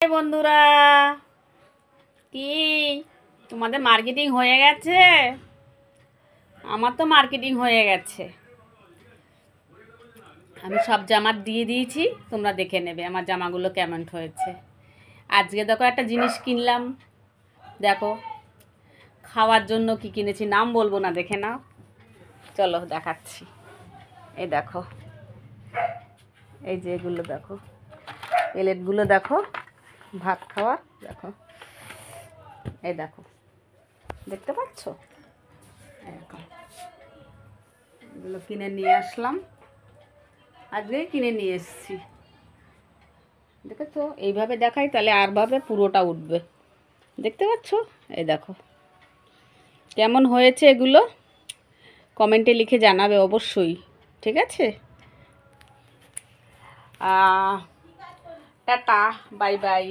বন্ধুরা, কি তোমাদের মার্কেটিং হয়ে গেছে? আমার তো মার্কেটিং হয়ে গেছে। আমি সব জামা দিয়ে দিয়েছি, তোমরা দেখে নেবে আমার জামাগুলো কেমন হয়েছে। আজকে দেখো একটা জিনিস কিনলাম, দেখো খাওয়ার জন্য কি কিনেছি, নাম বলবো না, দেখে নাও। চলো দেখাচ্ছি। এই দেখো, এই যে এগুলো দেখো, প্লেটগুলো দেখো, ভাত খাওয়া দেখো, এই দেখো, দেখতে পাচ্ছ? এরকম এগুলো কিনে নিয়ে আসলাম, আজকেই কিনে নিয়ে এসেছি। দেখেছো? এইভাবে দেখাই তাহলে আরভাবে পুরোটা উঠবে। দেখতে পাচ্ছ? এই দেখো কেমন হয়েছে, এগুলো কমেন্টে লিখে জানাবে অবশ্যই, ঠিক আছে? Tata, bye bye.